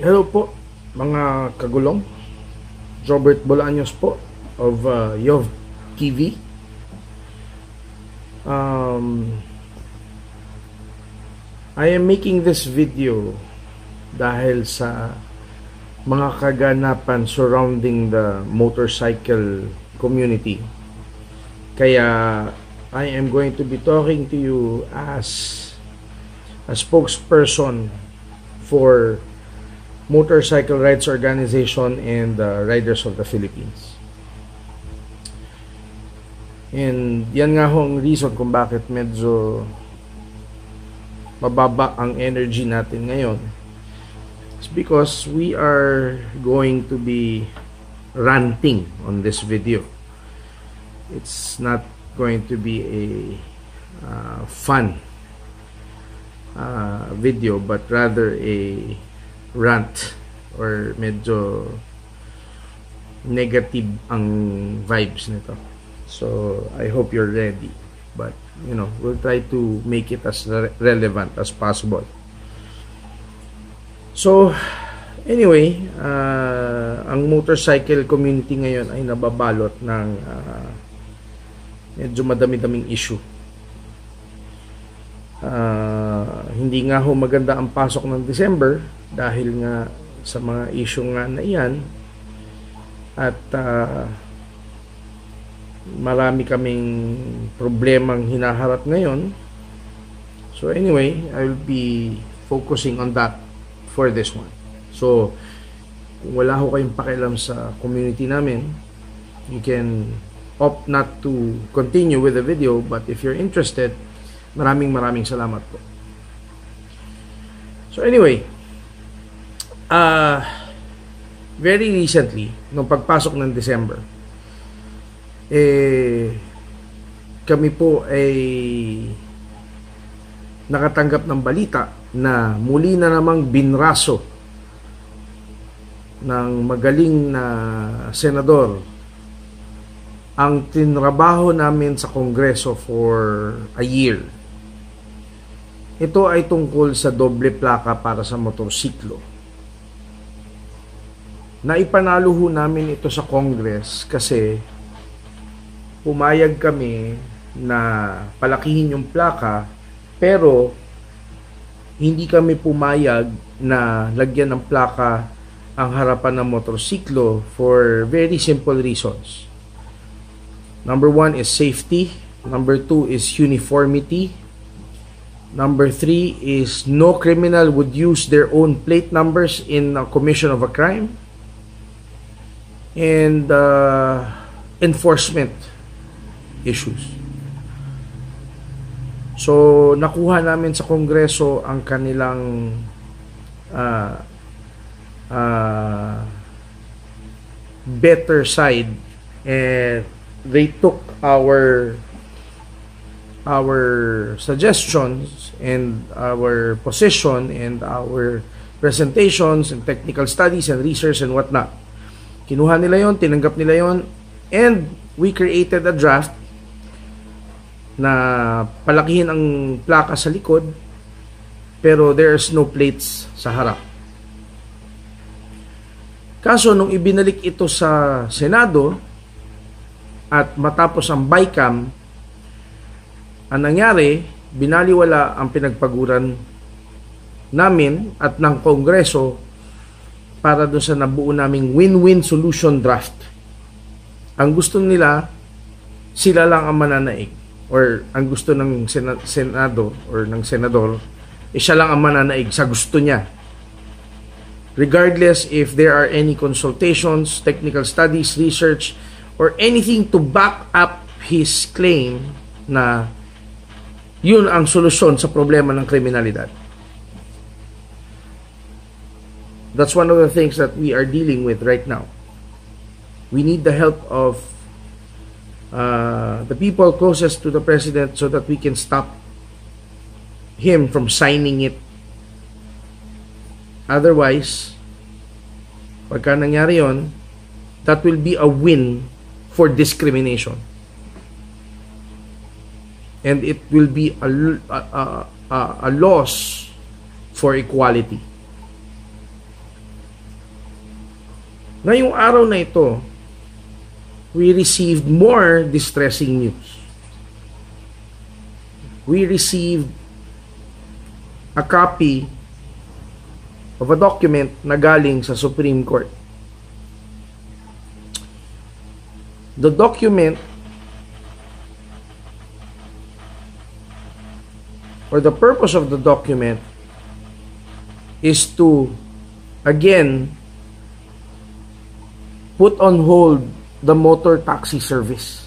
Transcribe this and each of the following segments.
Hello po mga kagulong. Robert Bolaños po of Yov TV. I am making this video dahil sa mga kaganapan surrounding the motorcycle community. Kaya I am going to be talking to you as a spokesperson for Motorcycle Rights Organization and Riders of the Philippines. And yan nga ho ang reason kung bakit medyo mababa ang energy natin ngayon. It's because we are going to be ranting on this video. It's not going to be a fun video, but rather a rant or medyo negative ang vibes nito. So I hope you're ready, but you know, we'll try to make it as relevant as possible. So anyway, ang motorcycle community ngayon ay nababalot ng medyo madami-daming issue. Hindi nga ho maganda ang pasok ng December dahil nga sa mga issue nga na iyan, at marami kaming problemang hinaharap ngayon. So anyway, I will be focusing on that for this one. So kung wala ho kayong pakialam sa community namin, you can opt not to continue with the video, but if you're interested, maraming salamat po. So anyway, very recently, nung pagpasok ng December, kami po ay nakatanggap ng balita na muli na namang binraso ng magaling na senador ang tinrabaho namin sa Kongreso for a year. Ito ay tungkol sa doble plaka para sa motorsiklo. Naipanalo ho namin ito sa Congress kasi pumayag kami na palakihin yung plaka, pero hindi kami pumayag na lagyan ng plaka ang harapan ng motorsiklo for very simple reasons. Number 1 is safety. Number 2 is uniformity. Number 3 is no criminal would use their own plate numbers in a commission of a crime. And enforcement issues. So nakuha namin sa Kongreso ang kanilang better side, and they took our suggestions and our position and our presentations and technical studies and research and whatnot. Kinuha nila yon, tinanggap nila yon, and we created a draft na palakihin ang plaka sa likod pero there's no plates sa harap. Kaso nung ibinalik ito sa Senado at matapos ang BICAM, ang nangyari, binaliwala ang pinagpaguran namin at ng Kongreso para doon sa nabuo naming win-win solution draft. Ang gusto nila, sila lang ang mananaig, or ang gusto ng Senado or ng Senador, siya lang ang mananaig sa gusto niya. Regardless if there are any consultations, technical studies, research, or anything to back up his claim na yun ang solusyon sa problema ng kriminalidad. That's one of the things that we are dealing with right now. We need the help of the people closest to the president so that we can stop him from signing it. Otherwise, pagka nangyari yun, that will be a win for discrimination. And it will be a loss for equality. Ngayong araw na ito, we received more distressing news. We received a copy of a document na galing sa Supreme Court. The document or the purpose of the document is to again put on hold the motor taxi service.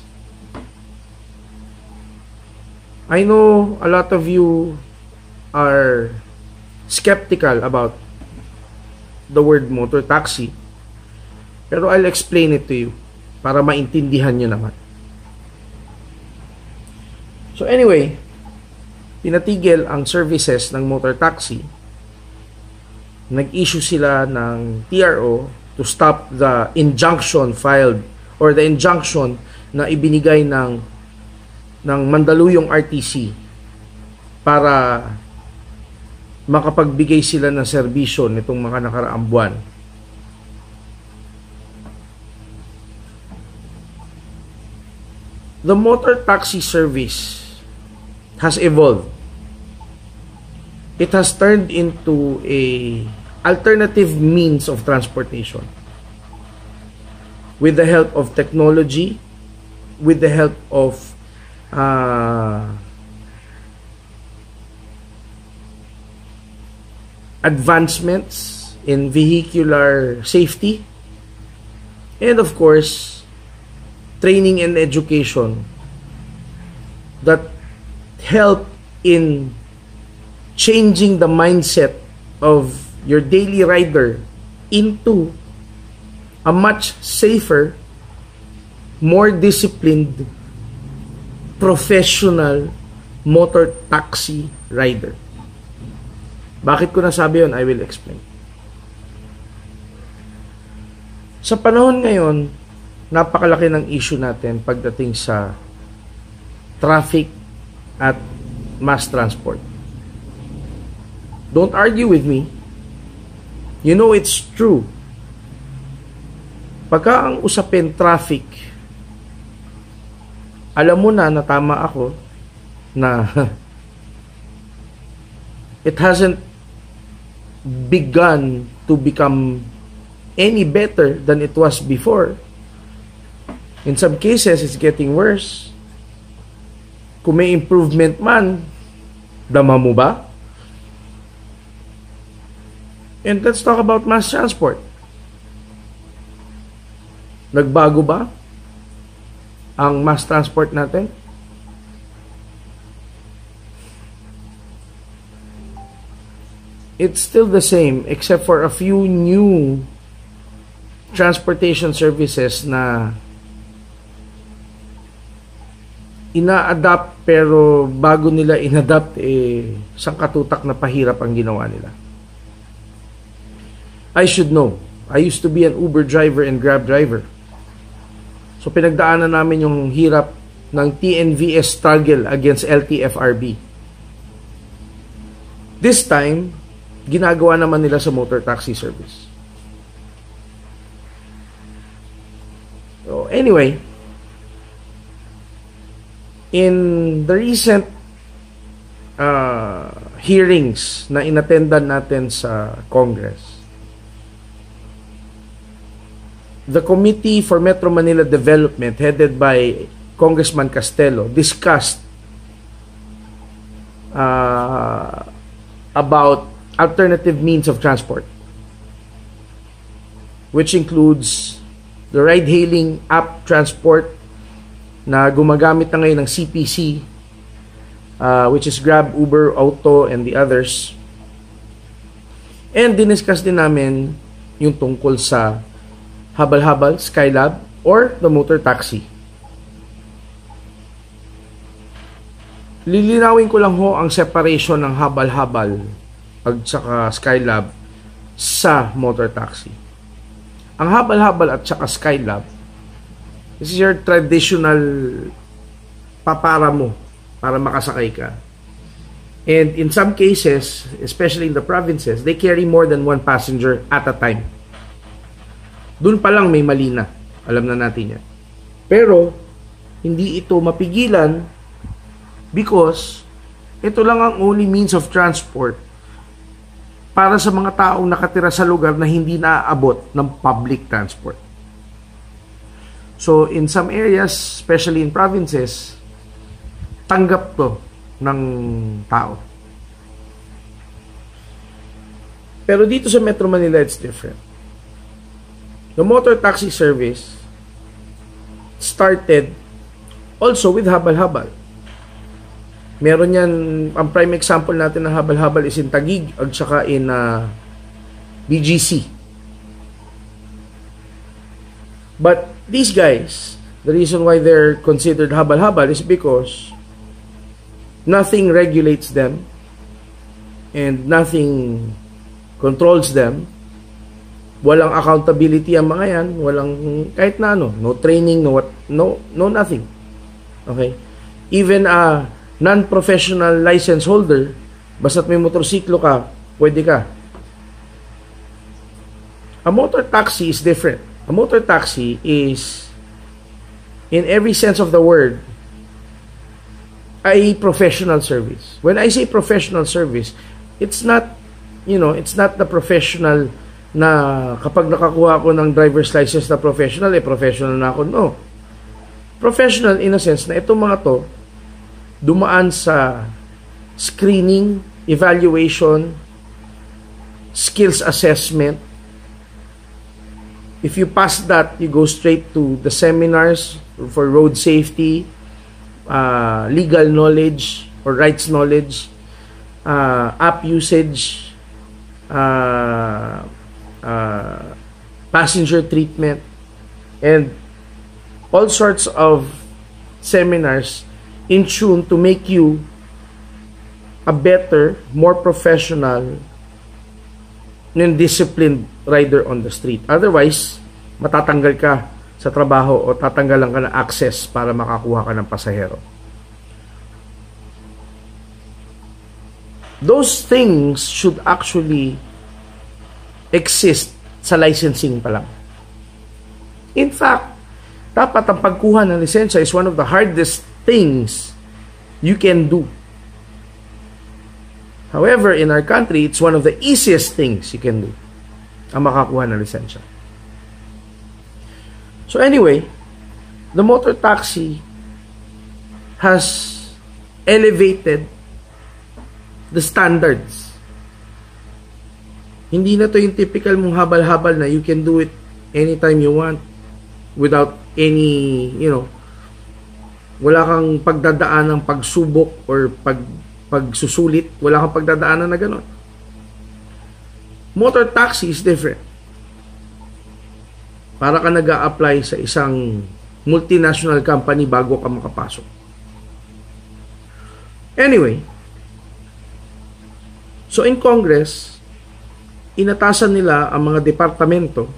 I know a lot of you are skeptical about the word motor taxi, pero I'll explain it to you para maintindihan nyo naman. So anyway, pinatigil ang services ng motor taxi. Nag-issue sila ng TRO to stop the injunction filed or the injunction na ibinigay ng Mandaluyong RTC para makapagbigay sila ng serbisyo nitong mga nakaraang buwan. The motor taxi service has evolved. It has turned into a alternative means of transportation with the help of technology, with the help of advancements in vehicular safety, and of course training and education that help in changing the mindset of your daily rider into a much safer, more disciplined, professional motor taxi rider. Bakit ko nasabi yun? I will explain. Sa panahon ngayon, napakalaki ng issue natin pagdating sa traffic at mass transport. Don't argue with me. You know it's true. Pagka ang usapin traffic, alam mo na tama ako na it hasn't begun to become any better than it was before. In some cases, it's getting worse. Kung may improvement man, dama mo ba? And let's talk about mass transport. Nagbago ba ang mass transport natin? It's still the same except for a few new transportation services na ina-adapt, pero bago nila in-adapt sangkatutak na pahirap ang ginawa nila. I should know. I used to be an Uber driver and Grab driver. So pinagdaanan namin yung hirap ng TNVS struggle against LTFRB. This time, ginagawa naman nila sa motor taxi service. So anyway, in the recent hearings na inattendan natin sa Congress, the Committee for Metro Manila Development, headed by Congressman Castelo, discussed about alternative means of transport, which includes the ride-hailing app transport na gumagamit na ngayon ng CPC, which is Grab, Uber, Auto, and the others. And diniscuss din namin yung tungkol sa habal-habal, Skylab, or the motor taxi. Lilinawin ko lang ho ang separation ng habal-habal at saka Skylab sa motor taxi. Ang habal-habal at saka Skylab, this is your traditional papara mo para makasakay ka. And in some cases, especially in the provinces, they carry more than one passenger at a time. Doon pa lang may mali na. Alam na natin yan. Pero, hindi ito mapigilan because ito lang ang only means of transport para sa mga taong nakatira sa lugar na hindi naaabot ng public transport. So, in some areas, especially in provinces, tanggap to ng tao. Pero dito sa Metro Manila, it's different. The motor taxi service started also with habal-habal. Meron yan, ang prime example natin ng habal-habal is in Taguig at saka in BGC. But these guys, the reason why they're considered habal-habal is because nothing regulates them and nothing controls them. Walang accountability ang mga yan, walang kahit na ano, no training, no nothing. Okay? Even a non-professional license holder, basta't may motorsiklo ka, pwede ka. A motor taxi is different. A motor taxi is, in every sense of the word, a professional service. When I say professional service, it's not, it's not the professional na kapag nakakuha ako ng driver's license na professional, professional na ako. No. Professional in a sense na itong mga to, dumaan sa screening, evaluation, skills assessment. If you pass that, you go straight to the seminars for road safety, legal knowledge or rights knowledge, app usage, passenger treatment, and all sorts of seminars in tune to make you a better, more professional and disciplined rider on the street. Otherwise, matatanggal ka sa trabaho o tatanggalan ka ng access para makakuha ka ng pasahero. Those things should actually exist sa licensing pa lang. In fact, dapat ang pagkuha ng lisensya is one of the hardest things you can do. However, in our country, it's one of the easiest things you can do, ang makakuha ng lisensya. So anyway, the motor taxi has elevated the standards. Hindi na to yung typical mong habal-habal na you can do it anytime you want without any, wala kang pagdadaan ng pagsubok or pagsusulit, wala kang pagdadaanan na gano'n. Motor taxi is different. Para ka nag-a-apply sa isang multinational company bago ka makapasok. Anyway, so in Congress, inatasan nila ang mga departamento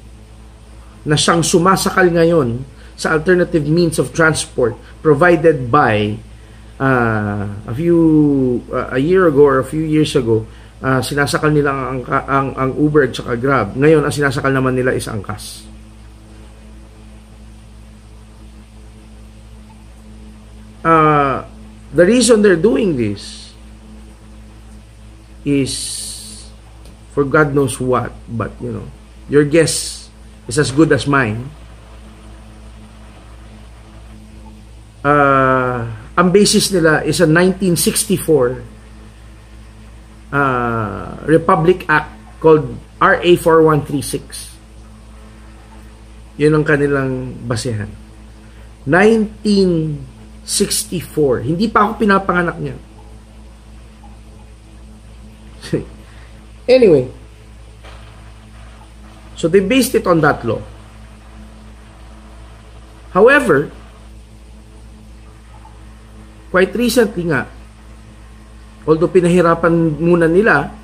na siyang sumasakal ngayon sa alternative means of transport provided by a year ago or a few years ago, sinasakal nila ang Uber at saka Grab. Ngayon, ang sinasakal naman nila is angkas. The reason they're doing this is for God knows what, but your guess is as good as mine. Ang basis nila is a 1964 Republic Act called RA 4136. Yun ang kanilang basehan. 1964. Hindi pa ako pinapanganak niya. Anyway, so they based it on that law. However, quite recently nga, although pinahirapan muna nila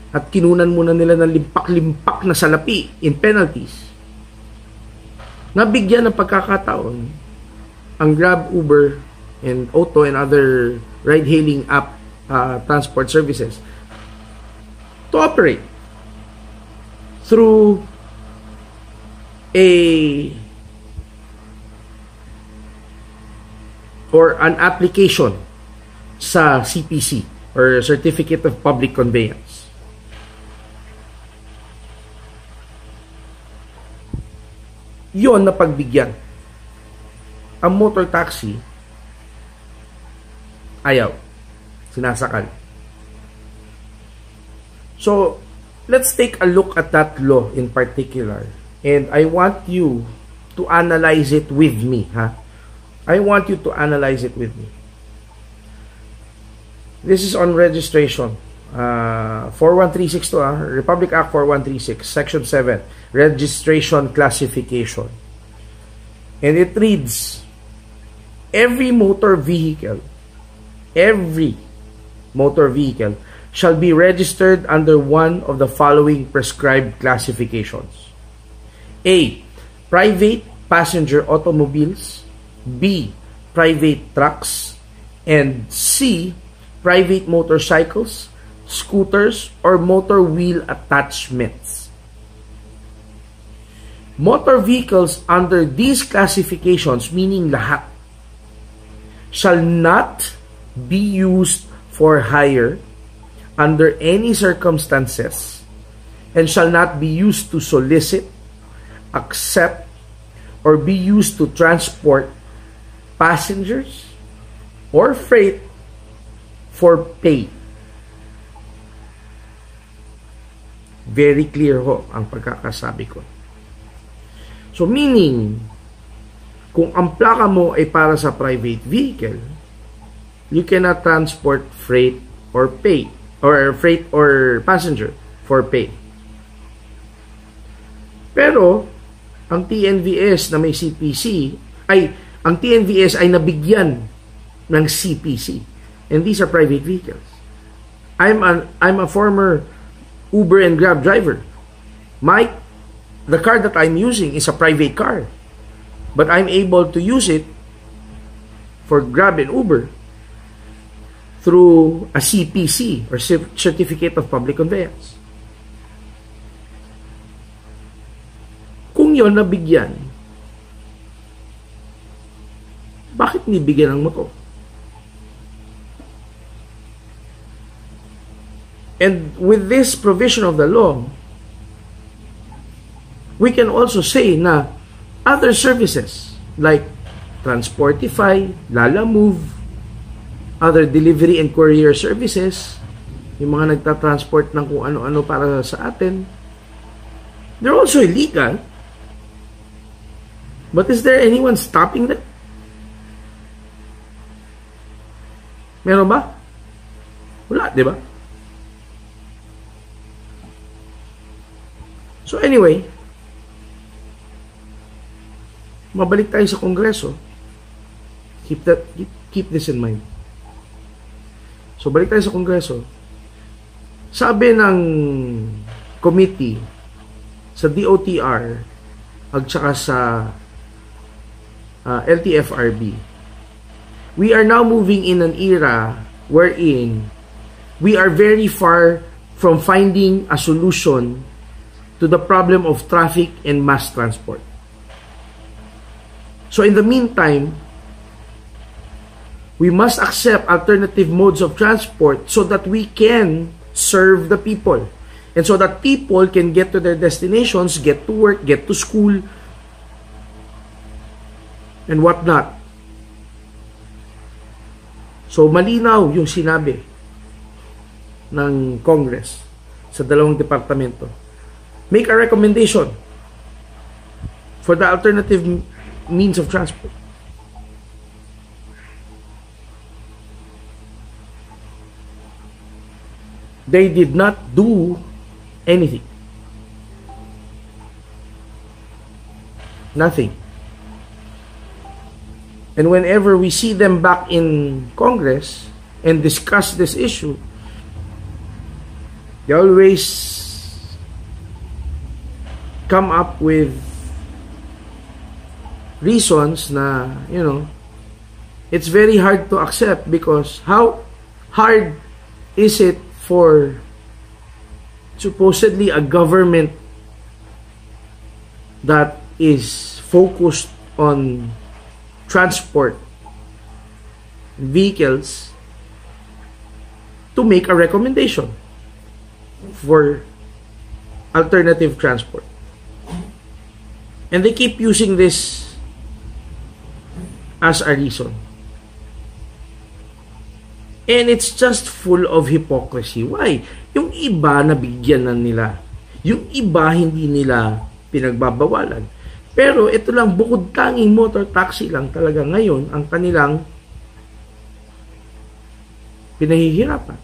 at kinunan muna nila ng limpak-limpak na salapi in penalties, nabigyan ng pagkakataon ang Grab, Uber, and Auto and other ride-hailing app transport services to operate through a or an application sa CPC or Certificate of Public Conveyance. Yon na pagbigyan. Ang motor taxi, ayaw. Sinasakal. So, let's take a look at that law in particular. And I want you to analyze it with me. I want you to analyze it with me. This is on registration. 41362, Republic Act 4136, Section 7, Registration Classification. And it reads, every motor vehicle shall be registered under one of the following prescribed classifications. A. Private passenger automobiles. B. Private trucks. And C. Private motorcycles, scooters, or motor wheel attachments. Motor vehicles under these classifications, meaning lahat, shall not be used for hire under any circumstances and shall not be used to solicit, accept, or be used to transport passengers or freight for pay. Very clear ho ang pagkakasabi ko. So meaning, kung ang plaka mo ay para sa private vehicle, you cannot transport freight or pay, or freight or passenger for pay. Pero, ang TNVS na may CPC, ang TNVS ay nabigyan ng CPC. And these are private vehicles. I'm a former Uber and Grab driver. The car that I'm using is a private car. But I'm able to use it for Grab and Uber through a CPC or Certificate of Public Conveyance. Kung yon nabigyan, bakit nibigyan ng motor? And with this provision of the law, we can also say na other services like Transportify, Lalamove, other delivery and courier services, yung mga nagtatransport ng kung ano-ano para sa atin, they're also illegal. But is there anyone stopping them? Meron ba? Wala, di ba? So anyway, mabalik tayo sa Kongreso. Keep this in mind. So balik tayo sa Kongreso. Sabi ng committee sa DOTR at saka sa LTFRB, we are now moving in an era wherein we are very far from finding a solution to the problem of traffic and mass transport. So in the meantime, we must accept alternative modes of transport so that we can serve the people. And so that people can get to their destinations, get to work, get to school, and whatnot. So malinaw yung sinabi ng Congress sa dalawang departamento. Make a recommendation for the alternative means of transport. They did not do anything. Nothing. And whenever we see them back in Congress and discuss this issue, they always come up with reasons na, it's very hard to accept because how hard is it for supposedly a government that is focused on transport vehicles to make a recommendation for alternative transport. And they keep using this as a reason. And it's just full of hypocrisy. Why? Yung iba nabigyan na nila. Yung iba hindi nila pinagbabawalan. Pero ito lang, bukod tanging motor taxi lang talaga ngayon ang kanilang pinahihirapan.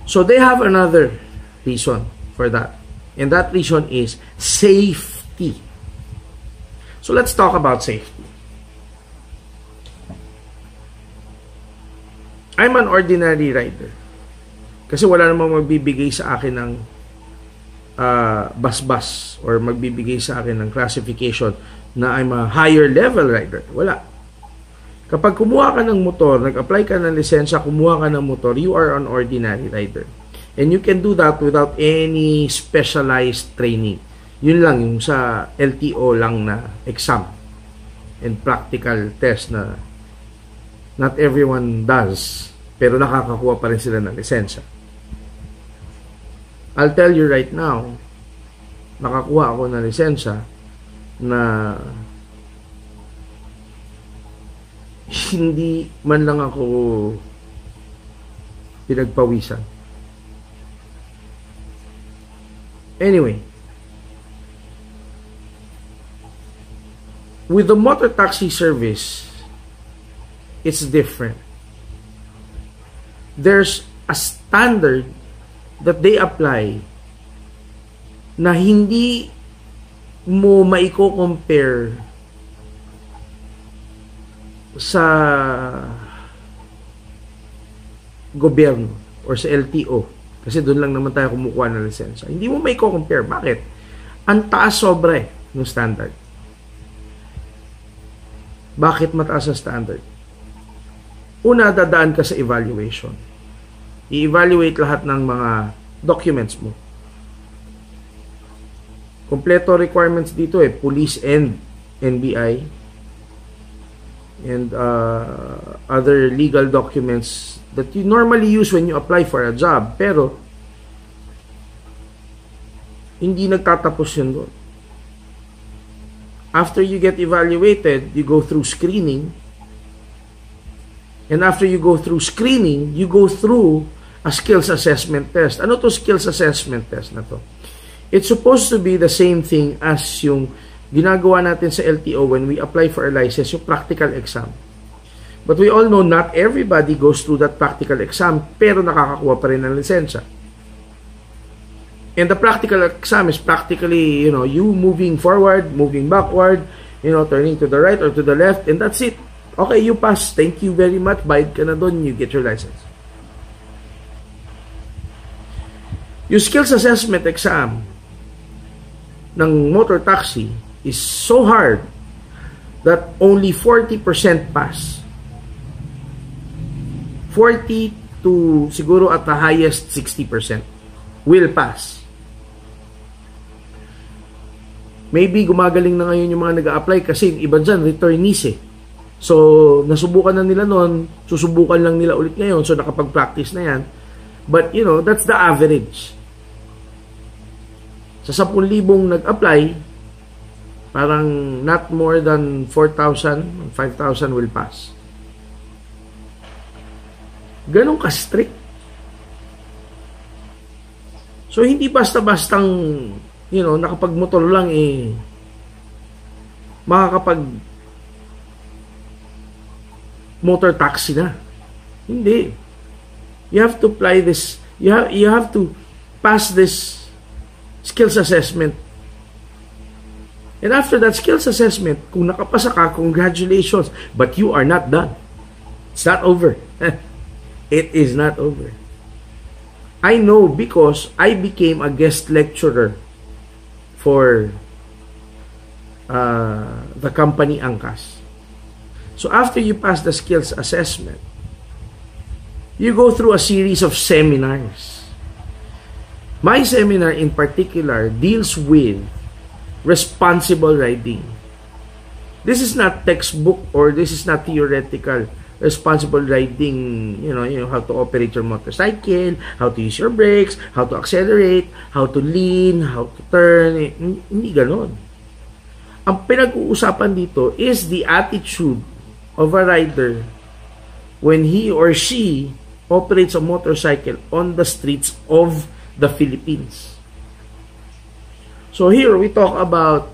So they have another reason for that. And that reason is safety. So let's talk about safety. I'm an ordinary rider. Kasi wala namang magbibigay sa akin ng bus-bus or magbibigay sa akin ng classification na I'm a higher level rider. Wala. Kapag kumuha ka ng motor, nag-apply ka ng lisensya, kumuha ka ng motor, you are an ordinary rider. And you can do that without any specialized training. Yun lang, yung sa LTO lang na exam and practical test na not everyone does, pero nakakakuha pa rin sila ng lisensya. I'll tell you right now, nakakuha ako ng lisensya na hindi man lang ako pinagpawisan. Anyway, with the motor taxi service, it's different. There's a standard that they apply na hindi mo maiko-compare sa gobyerno or sa LTO. Kasi doon lang naman tayo kumukuha ng lisensya. Hindi mo maiko-compare. Bakit? Ang taas sobra ng standard. Bakit mataas ang standard? Una, dadaan ka sa evaluation. I-evaluate lahat ng mga documents mo. Kompleto requirements dito police and NBI and other legal documents that you normally use when you apply for a job. Pero hindi nagtatapos yun doon. After you get evaluated, you go through screening. And after you go through screening, you go through a skills assessment test. Ano to skills assessment test na to? It's supposed to be the same thing as yung ginagawa natin sa LTO when we apply for a license, yung practical exam. But we all know not everybody goes through that practical exam, pero nakakakuha pa rin ng lisensya. And the practical exam is practically, you moving forward, moving backward, turning to the right or to the left, and that's it. Okay, you pass. Thank you very much. Bayad ka na doon, you get your license. Yung skills assessment exam ng motor taxi is so hard that only 40% pass. 40 to siguro at the highest 60% will pass. Maybe gumagaling na ngayon yung mga nag-a-apply kasi yung iba dyan, returnees So, nasubukan na nila noon, susubukan lang nila ulit ngayon, so nakapag-practice na yan. But, that's the average. Sa 10,000 nag-apply, parang not more than 4,000, 5,000 will pass. Ganun ka-strict. So, hindi basta-bastang, nakapag-motor lang makakapag motor taxi na. Hindi. You have to apply this. You have to pass this skills assessment. And after that skills assessment, kung nakapasa ka, congratulations. But you are not done. It's not over. It is not over. I know because I became a guest lecturer for the company Angkas. So after you pass the skills assessment, you go through a series of seminars. My seminar in particular deals with responsible riding. This is not textbook or this is not theoretical. Responsible riding, you know how to operate your motorcycle, how to use your brakes, how to accelerate, how to lean, how to turn. Hindi ganon. Ang pinag-uusapan dito is the attitude of a rider when he or she operates a motorcycle on the streets of the Philippines. So here we talk about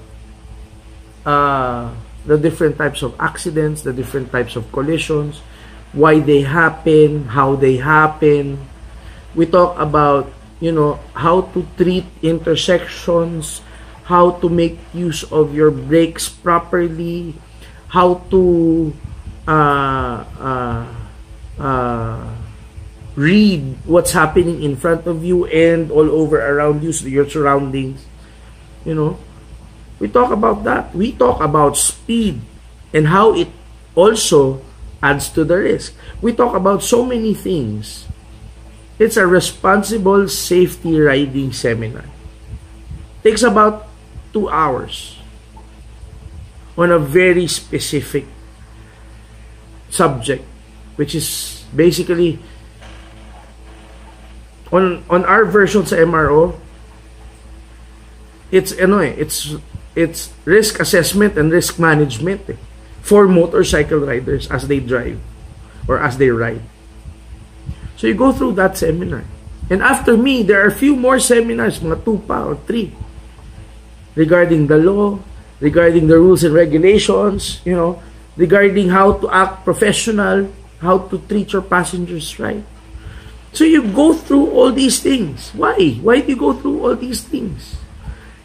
the different types of accidents, the different types of collisions, why they happen, how they happen. We talk about, how to treat intersections, how to make use of your brakes properly, how to read what's happening in front of you and all over around you, so your surroundings. We talk about that. We talk about speed and how it also adds to the risk. We talk about so many things. It's a responsible safety riding seminar. Takes about 2 hours on a very specific subject, which is basically on our version sa MRO, it's risk assessment and risk management for motorcycle riders as they drive or as they ride. So you go through that seminar. And after me, there are a few more seminars, mga 2 pa or 3, regarding the law, regarding the rules and regulations, regarding how to act professional, how to treat your passengers right. So you go through all these things. Why? Why do you go through all these things?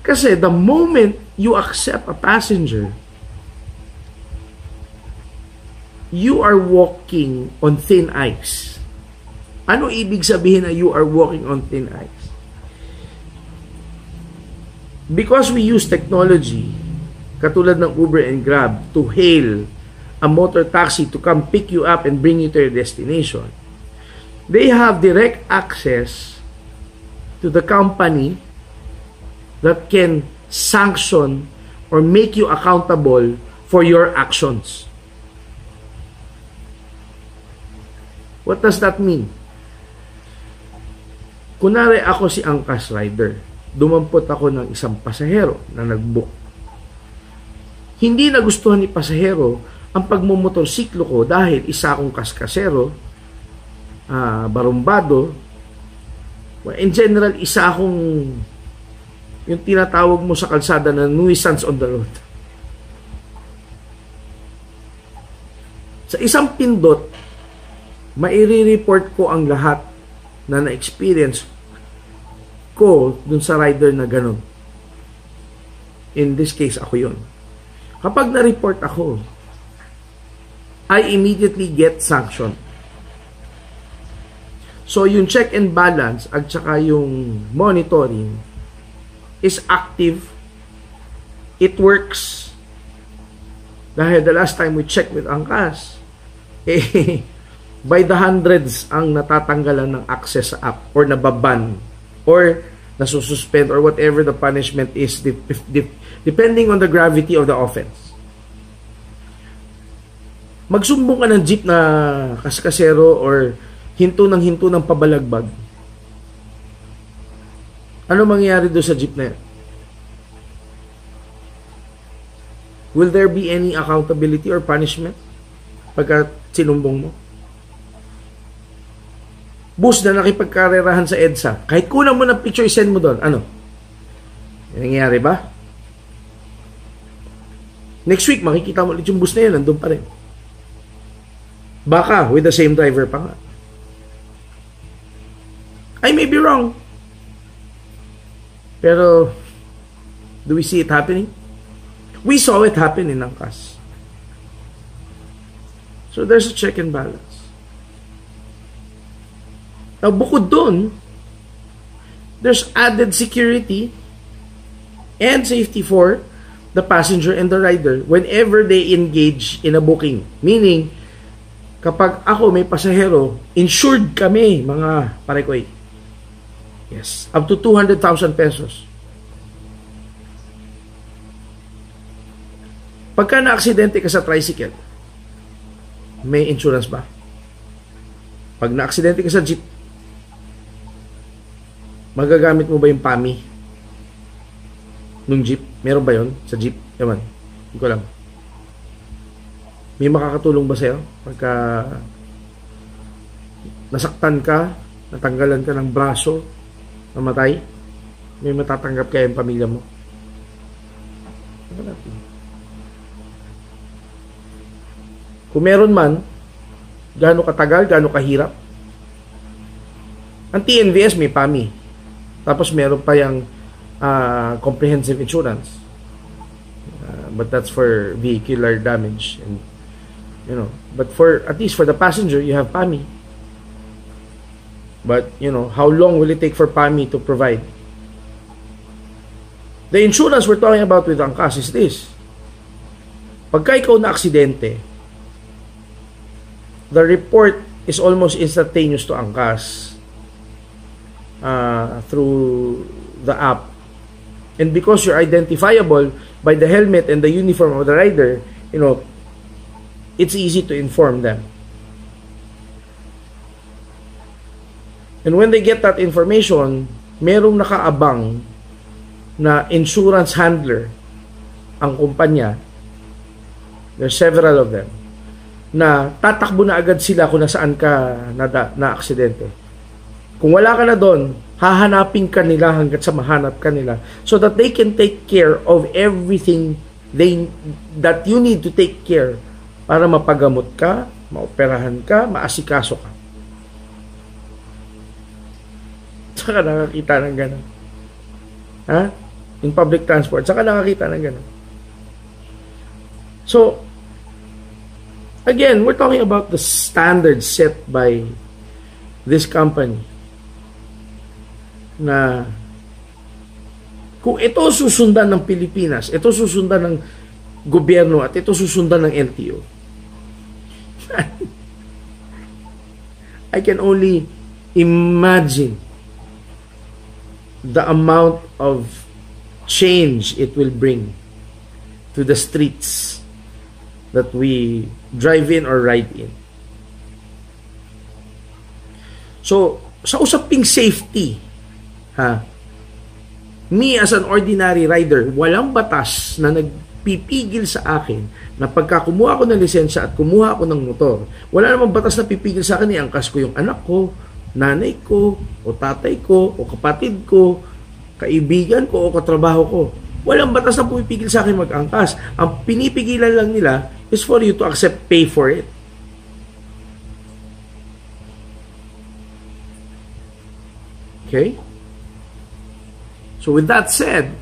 Kasi the moment you accept a passenger, you are walking on thin ice. Ano ibig sabihin na you are walking on thin ice? Because we use technology, katulad ng Uber and Grab, to hail a motor taxi to come pick you up and bring you to your destination, they have direct access to the company that can sanction or make you accountable for your actions. What does that mean? Kunwari ako si angkas rider, dumampot ako ng isang pasahero na nag-book. Hindi nagustuhan ni pasahero ang pagmumotorsiklo ko dahil isa akong kaskasero, barumbado, in general, isa akong yung tinatawag mo sa kalsada na nuisance on the road. Sa isang pindot, maire-report ko ang lahat na na-experience ko dun sa rider na ganun. In this case, ako yun. Kapag na-report ako, I immediately get sanctioned. So, yung check and balance at saka yung monitoring is active. It works. Dahil the last time we checked with Angkas, by the hundreds ang natatanggalan ng access sa app or nababan or nasususpend or whatever the punishment is depending on the gravity of the offense. Magsumbong ka ng jeep na kaskasero or hinto ng pabalagbag. Ano mangyayari doon sa jeep na yan? Will there be any accountability or punishment pagka sinumbong mo? Bus na nakipagkarerahan sa EDSA, kahit kulang mo ng picture, send mo doon. Ano? Yan nangyayari ba? Next week, makikita mo ulit yung bus na yan, nandun pa rin. Baka, with the same driver pa nga. I may be wrong. Pero, do we see it happening? We saw it happen in Angkas. So, there's a check and balance. Now, bukod dun, there's added security and safety for the passenger and the rider whenever they engage in a booking. Meaning, kapag ako may pasahero, insured kami, mga parekoy. Yes, up to 200,000 pesos. Pagka na-aksidente ka sa tricycle, may insurance ba? Pag na-aksidente ka sa jeep, magagamit mo ba yung PAMI nung jeep? Meron ba yon sa jeep? Ewan, hindi ko alam. May makakatulong ba sa'yo pagka nasaktan ka, natanggalan ka ng braso, namatay? May matatanggap kaya yung pamilya mo? Kung meron man, gaano katagal, gaano kahirap? Ang TNVS may PAMI. Tapos meron pa yung comprehensive insurance. But that's for vehicular damage. And, you know, but for, at least for the passenger, you have PAMI. But, you know, how long will it take for PAMI to provide? The insurance we're talking about with angkas is this. Pagka ikaw na aksidente, the report is almost instantaneous to angkas through the app. And because you're identifiable by the helmet and the uniform of the rider, you know, it's easy to inform them. And when they get that information, merong nakaabang na insurance handler ang kumpanya. There's several of them na tatakbo na agad sila kung nasaan ka na aksidente. Kung wala ka na doon, hahanapin ka nila hanggat sa mahanap ka nila so that they can take care of everything that you need to take care para mapagamot ka, maoperahan ka, maasikaso ka. Saka nakakita ng gano'n. Ha? In public transport. Saka nakakita ng gano'n. So, again, we're talking about the standards set by this company na kung ito susundan ng Pilipinas, ito susundan ng gobyerno at ito susundan ng LTO, I can only imagine the amount of change it will bring to the streets that we drive in or ride in. So, sa usaping safety, me as an ordinary rider, walang batas na nagpipigil sa akin na pagka kumuha ako ng lisensya at kumuha ako ng motor, wala namang batas na pipigil sa akin, iangkas ko yung anak ko, nanay ko, o tatay ko, o kapatid ko, kaibigan ko, o katrabaho ko. Walang batas na pumipigil sa akin mag-angkas. Ang pinipigilan lang nila is for you to accept pay for it. Okay? So with that said,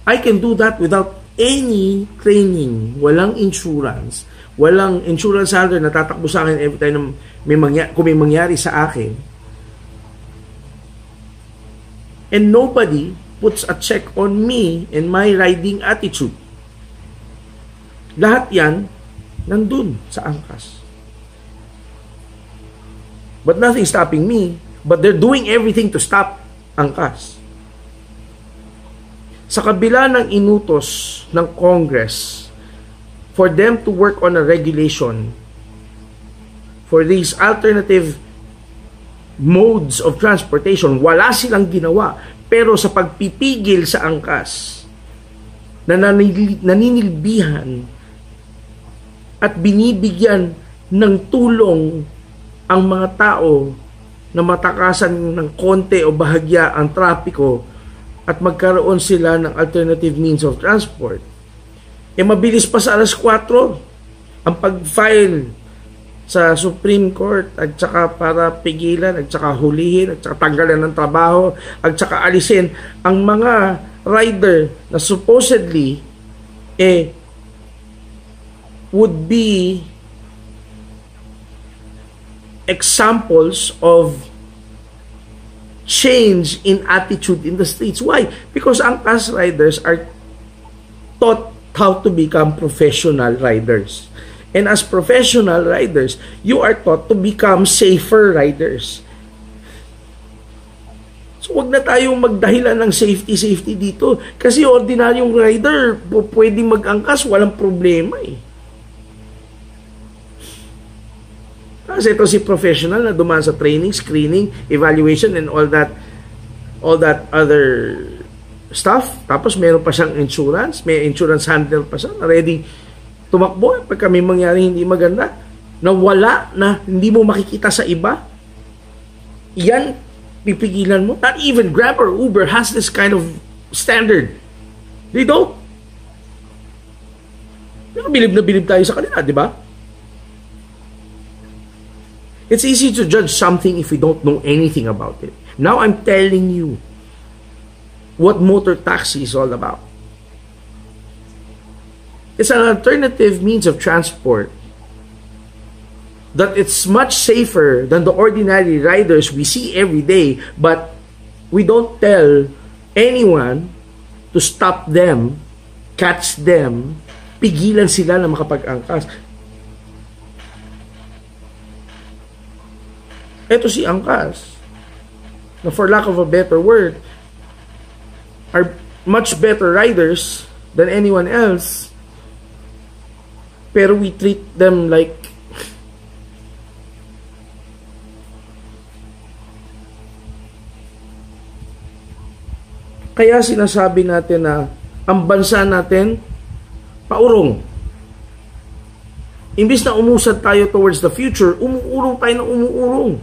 I can do that without any training, walang insurance, walang insurance holder na tatakbo sa akin every time kung may mangyari sa akin. And nobody puts a check on me and my riding attitude. Lahat yan nandun sa angkas. But nothing stopping me, but they're doing everything to stop angkas. Sa kabila ng inutos ng Congress for them to work on a regulation for these alternative modes of transportation, wala silang ginawa. Pero sa pagpipigil sa angkas, na naninilbihan at binibigyan ng tulong ang mga tao na matakasan ng konti o bahagya ang trapiko at magkaroon sila ng alternative means of transport, mabilis pa sa alas 4 ang pag-file sa Supreme Court at saka para pigilan at saka hulihin at saka tanggalan ng trabaho at saka alisin ang mga rider na supposedly would be examples of change in attitude in the streets. Why? Because angkas riders are taught how to become professional riders. And as professional riders, you are taught to become safer riders. So So, wag na tayong magdahilan ng safety dito. Kasi ordinaryong rider, pwedeng mag-angkas, walang problema eh. Kasi ito si professional na dumaan sa training, screening, evaluation, and all that other stuff. Tapos meron pa siyang insurance, may insurance handler pa siya, na ready tumakbo pag may mangyari hindi maganda, na wala, na hindi mo makikita sa iba. Yan, pipigilan mo. Not even Grab or Uber has this kind of standard. They don't. Pero bilib na bilib tayo sa kanila, di ba? It's easy to judge something if we don't know anything about it. Now I'm telling you what motor taxi is all about. It's an alternative means of transport that it's much safer than the ordinary riders we see every day, but we don't tell anyone to stop them, catch them, pigilan sila na makapag-angkas. Ito si Angkas, na for lack of a better word, are much better riders than anyone else, pero we treat them like kaya sinasabi natin na ang bansa natin paurong. Imbis na umusad tayo towards the future, umuurong tayo na umuurong.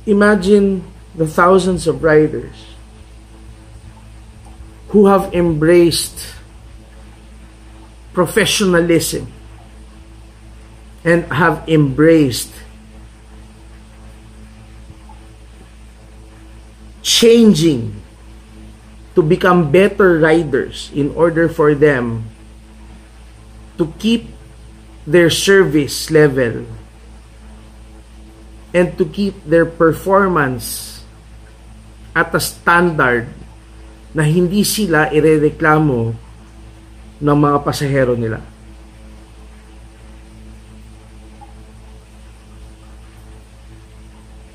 Imagine the thousands of riders who have embraced professionalism and have embraced changing to become better riders in order for them to keep their service level and to keep their performance at a standard na hindi sila irereklamo ng mga pasahero nila.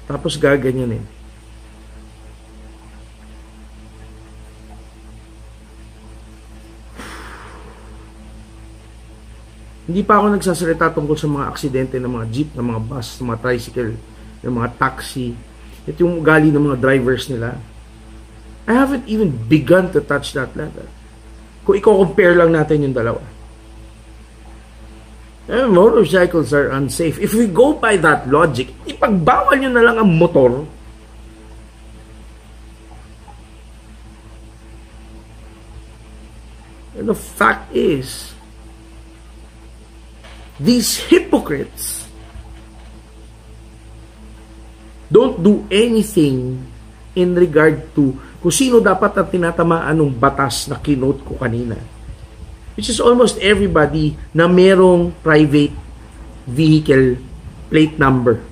Tapos gaganyanin. Hindi pa ako nagsasalita tungkol sa mga aksidente ng mga jeep, ng mga bus, ng mga tricycle, ng mga taxi. Ito yung ugali ng mga drivers nila. I haven't even begun to touch that level. Kung i-compare lang natin yung dalawa. Motorcycles are unsafe. If we go by that logic, ipagbawal nyo na lang ang motor. And the fact is, these hypocrites don't do anything in regard to kung sino dapat ang tinatamaan ng batas na kinote ko kanina. Which is almost everybody na merong private vehicle plate number.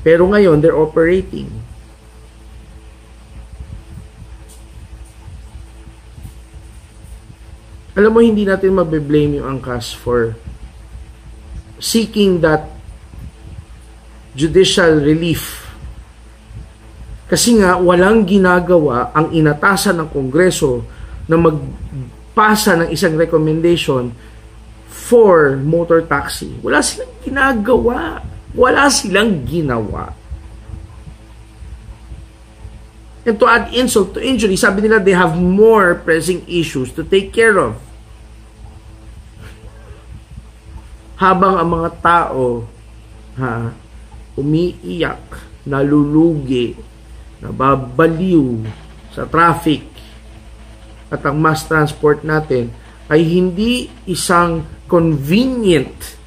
Pero ngayon, they're operating. Alam mo, hindi natin mabe-blame yung Angkas for seeking that judicial relief. Kasi nga, walang ginagawa ang inatasan ng Kongreso na magpasa ng isang recommendation for motor taxi. Wala silang ginagawa. Wala silang ginawa. And to add insult to injury, sabi nila they have more pressing issues to take care of. Habang ang mga tao umiiyak, nalulugi, nababaliw sa traffic, at ang mass transport natin ay hindi isang convenient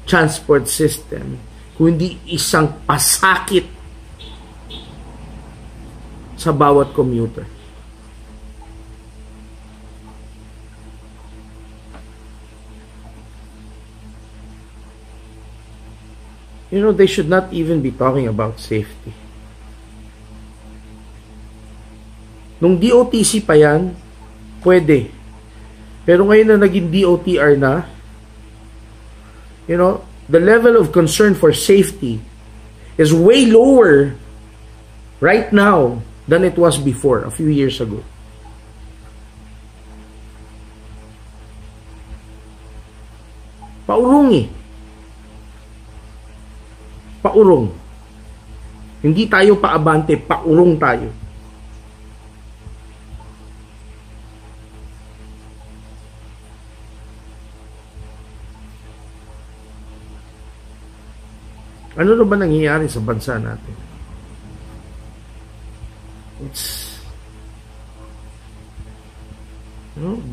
transport system, kundi isang pasakit sa bawat commuter. You know, they should not even be talking about safety. Nung DOTC pa yan, pwede. Pero ngayon na naging DOTR na, the level of concern for safety is way lower right now than it was before, a few years ago. Paurong eh. Paurong. Hindi tayo paabante, paurong tayo. Ano na ba nangyayari sa bansa natin? It's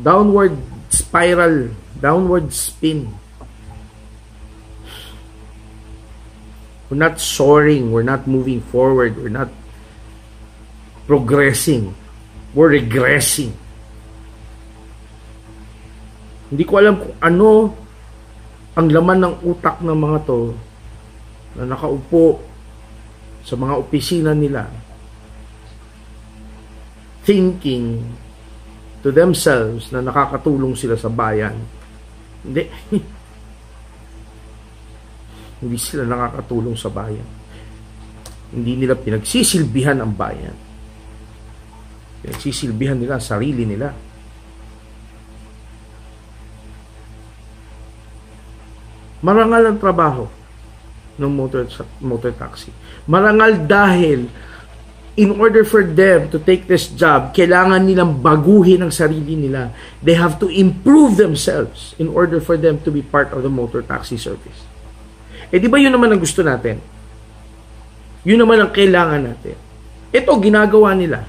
downward spiral, downward spin. We're not soaring, we're not moving forward, we're not progressing, we're regressing. Hindi ko alam kung ano ang laman ng utak ng mga to na nakaupo sa mga opisina nila, thinking to themselves na nakakatulong sila sa bayan. Hindi. Hindi sila nakakatulong sa bayan. Hindi nila pinagsisilbihan ang bayan. Pinagsisilbihan nila ang sarili nila. Marangal ang trabaho ng motor taxi. Marangal dahil in order for them to take this job, kailangan nilang baguhin ang sarili nila. They have to improve themselves in order for them to be part of the motor taxi service. Eh di ba yun naman ang gusto natin? Yun naman ang kailangan natin. Ito ginagawa nila.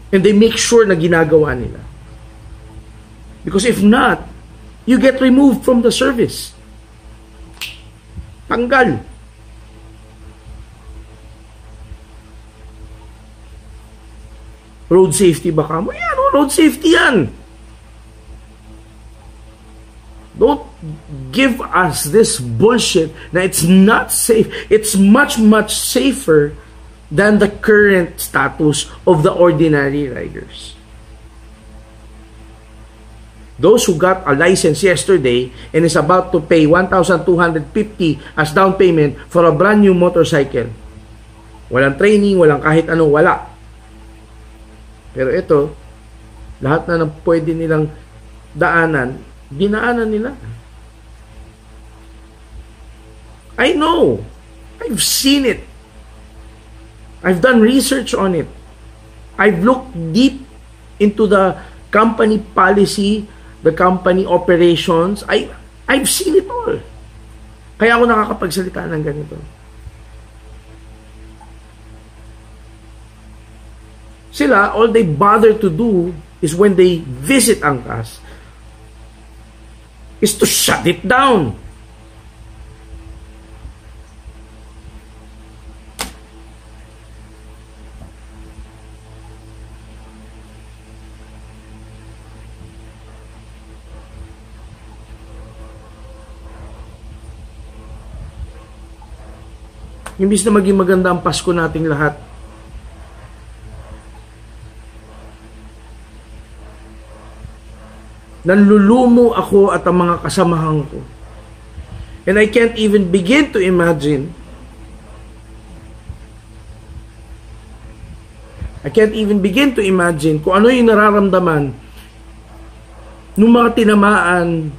And they make sure na ginagawa nila. Because if not, you get removed from the service. Tanggal. Road safety ba ka mo? Yan, road safety yan. Don't give us this bullshit na it's not safe. It's much, much safer than the current status of the ordinary riders. Those who got a license yesterday and is about to pay 1,250 as down payment for a brand new motorcycle. Walang training, walang kahit ano, wala. Pero ito, lahat na ng pwede nilang daanan, dinaanan nila. I know. I've seen it. I've done research on it. I've looked deep into the company policy, the company operations. I've seen it all. Kaya ako nakakapagsalita ng ganito. Sila, all they bother to do is when they visit Angkas is to shut it down. Imbis na maging maganda ang Pasko nating lahat, nanlulumo ako at ang mga kasamahan ko. And I can't even begin to imagine. I can't even begin to imagine kung ano yung nararamdaman ng mga tinamaan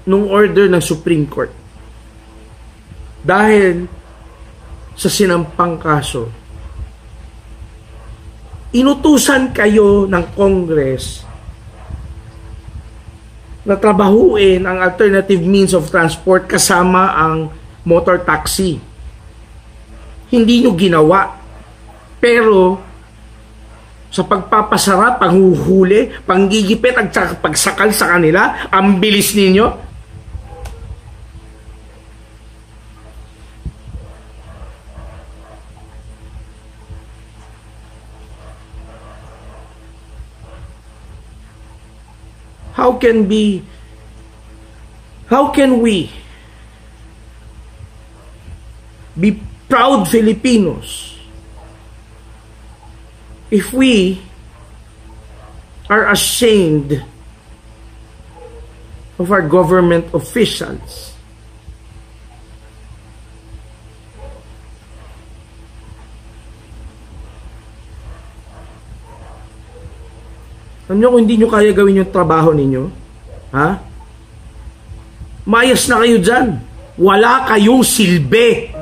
nung order ng Supreme Court. Dahil sa sinampang kaso, inutusan kayo ng Congress na trabahuin ang alternative means of transport kasama ang motor taxi. Hindi nyo ginawa. Pero sa pagpapasara, panghuhuli, panggigipit at pagsakal sa kanila, ang bilis ninyo. How can we be proud Filipinos if we are ashamed of our government officials. Alam nyo, kung hindi nyo kaya gawin yung trabaho ninyo, ha? Mayas na kayo dyan. Wala kayong silbi.